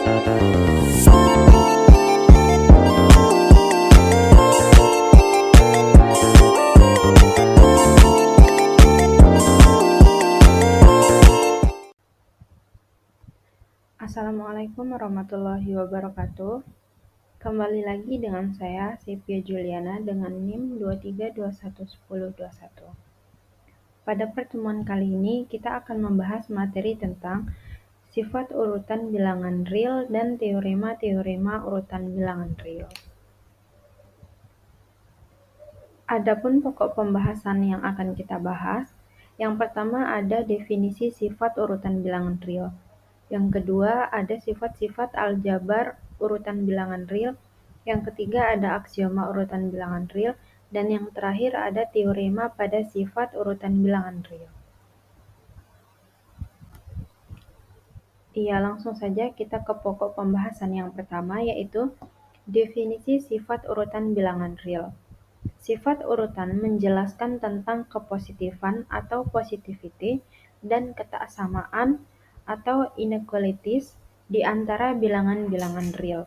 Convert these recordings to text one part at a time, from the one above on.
Assalamualaikum warahmatullahi wabarakatuh. Kembali lagi dengan saya, Sepia Juliana, dengan NIM 23211021. Pada pertemuan kali ini, kita akan membahas materi tentang sifat urutan bilangan real dan teorema-teorema urutan bilangan real. Adapun pokok pembahasan yang akan kita bahas, yang pertama ada definisi sifat urutan bilangan real. Yang kedua ada sifat-sifat aljabar urutan bilangan real. Yang ketiga ada aksioma urutan bilangan real. Dan yang terakhir ada teorema pada sifat urutan bilangan real. Iya, langsung saja kita ke pokok pembahasan yang pertama, yaitu definisi sifat urutan bilangan real. Sifat urutan menjelaskan tentang kepositifan atau positivity dan ketaksamaan atau inequalities di antara bilangan-bilangan real.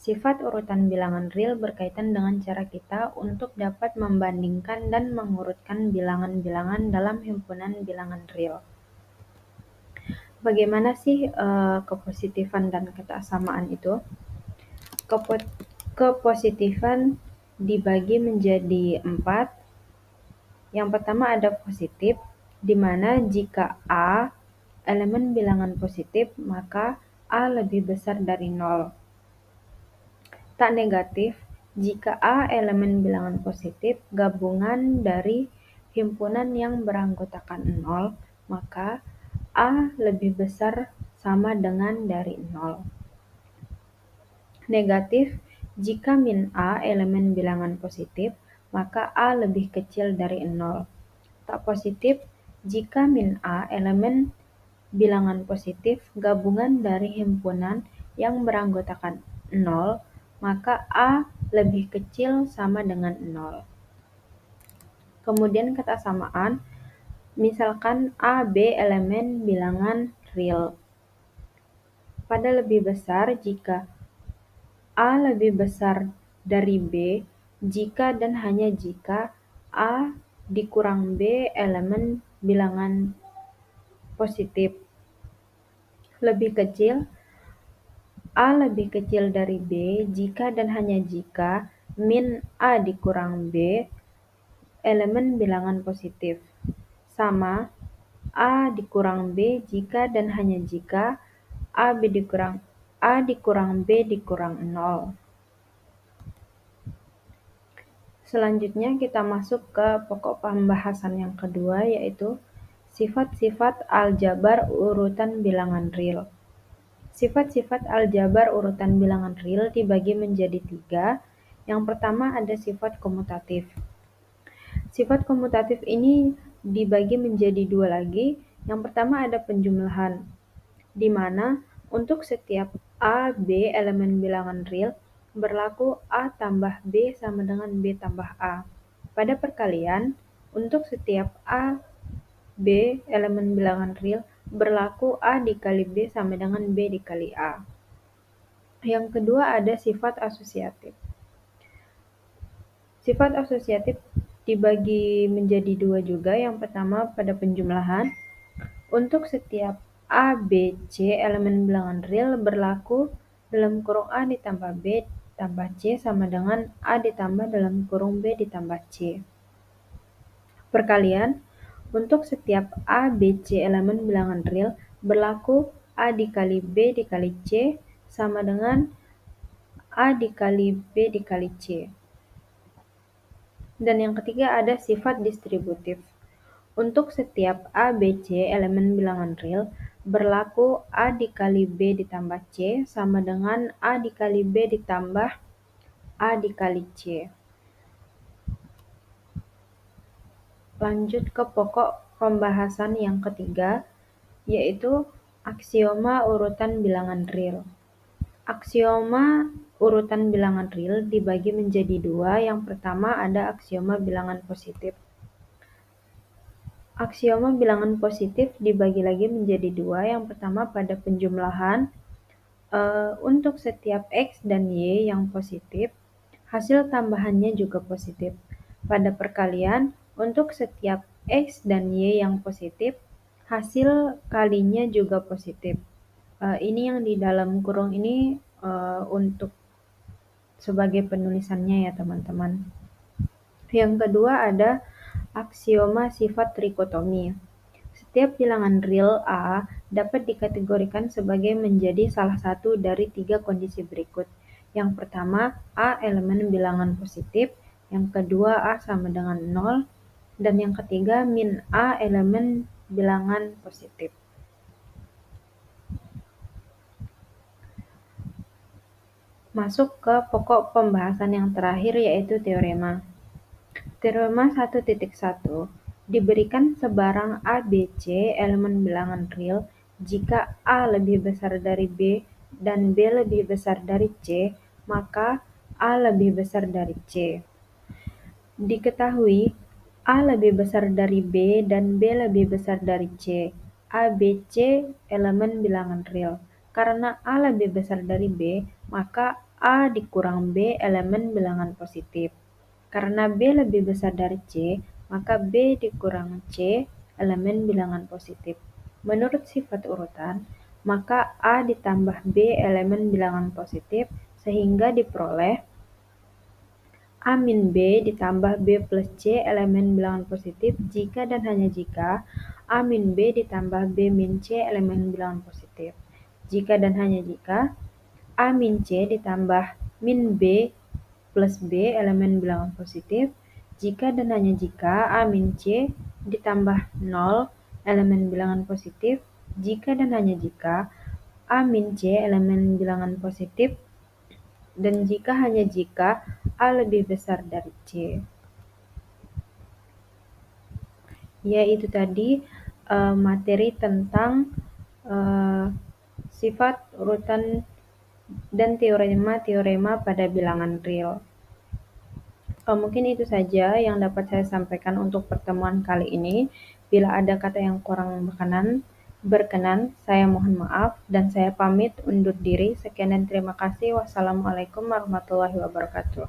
Sifat urutan bilangan real berkaitan dengan cara kita untuk dapat membandingkan dan mengurutkan bilangan-bilangan dalam himpunan bilangan real. Bagaimana sih kepositifan dan ketaksamaan itu? Kepositifan dibagi menjadi 4. Yang pertama ada positif, di mana jika A elemen bilangan positif, maka A lebih besar dari 0. Tak negatif, jika A elemen bilangan positif gabungan dari himpunan yang beranggotakan 0, maka A lebih besar sama dengan dari 0. Negatif, jika min A elemen bilangan positif, maka A lebih kecil dari 0. Tak positif, jika min A elemen bilangan positif gabungan dari himpunan yang beranggotakan 0, maka A lebih kecil sama dengan 0. Kemudian ketaksamaan, misalkan A, B elemen bilangan real. Pada lebih besar jika A lebih besar dari B jika dan hanya jika A dikurang B elemen bilangan positif lebih kecil. A lebih kecil dari B jika dan hanya jika min A dikurang B elemen bilangan positif sama A dikurang B jika dan hanya jika A dikurang B dikurang 0. Selanjutnya kita masuk ke pokok pembahasan yang kedua, yaitu sifat-sifat aljabar urutan bilangan real. Sifat-sifat aljabar urutan bilangan real dibagi menjadi 3. Yang pertama ada sifat komutatif. Sifat komutatif ini dibagi menjadi 2 lagi. Yang pertama ada penjumlahan, di mana untuk setiap A, B elemen bilangan real berlaku A tambah B sama dengan B tambah A. Pada perkalian, untuk setiap A, B elemen bilangan real berlaku A dikali B sama dengan B dikali A. Yang kedua ada sifat asosiatif. Sifat asosiatif dibagi menjadi 2 juga. Yang pertama pada penjumlahan, untuk setiap A, B, C elemen bilangan real berlaku dalam kurung A ditambah B tambah C sama dengan A ditambah dalam kurung B ditambah C. Perkalian, untuk setiap A, B, C elemen bilangan real berlaku A dikali B dikali C sama dengan A dikali B dikali C. Dan yang ketiga ada sifat distributif. Untuk setiap A, B, C elemen bilangan real berlaku A dikali B ditambah C sama dengan A dikali B ditambah A dikali C. Lanjut ke pokok pembahasan yang ketiga, yaitu aksioma urutan bilangan real. Aksioma urutan bilangan real dibagi menjadi 2. Yang pertama ada aksioma bilangan positif. Aksioma bilangan positif dibagi lagi menjadi 2. Yang pertama pada penjumlahan, Untuk setiap X dan Y yang positif, hasil tambahannya juga positif. Pada perkalian, untuk setiap X dan Y yang positif, hasil kalinya juga positif. Ini yang di dalam kurung ini untuk sebagai penulisannya ya teman-teman. Yang kedua ada aksioma sifat trikotomi. Setiap bilangan real A dapat dikategorikan sebagai menjadi salah satu dari 3 kondisi berikut. Yang pertama, A elemen bilangan positif, yang kedua A sama dengan 0, dan yang ketiga min A elemen bilangan positif. Masuk ke pokok pembahasan yang terakhir yaitu teorema. Teorema 1.1 diberikan sebarang A, B, C elemen bilangan real jika A lebih besar dari B dan B lebih besar dari C, maka A lebih besar dari C. Diketahui A lebih besar dari B dan B lebih besar dari C. A, B, C elemen bilangan real. Karena A lebih besar dari B, maka A dikurang B elemen bilangan positif. Karena B lebih besar dari C, maka B dikurang C elemen bilangan positif. Menurut sifat urutan, maka A ditambah B elemen bilangan positif sehingga diperoleh A min B ditambah B plus C elemen bilangan positif jika dan hanya jika A min B ditambah B min C elemen bilangan positif. Jika dan hanya jika A min C ditambah min B plus B elemen bilangan positif. Jika dan hanya jika A min C ditambah 0 elemen bilangan positif. Jika dan hanya jika A min C elemen bilangan positif. Dan jika hanya jika A lebih besar dari C. Ya, itu tadi materi tentang sifat urutan dan teorema-teorema pada bilangan real. Mungkin itu saja yang dapat saya sampaikan untuk pertemuan kali ini. Bila ada kata yang kurang berkenan, saya mohon maaf dan saya pamit undur diri. Sekian dan terima kasih. Wassalamualaikum warahmatullahi wabarakatuh.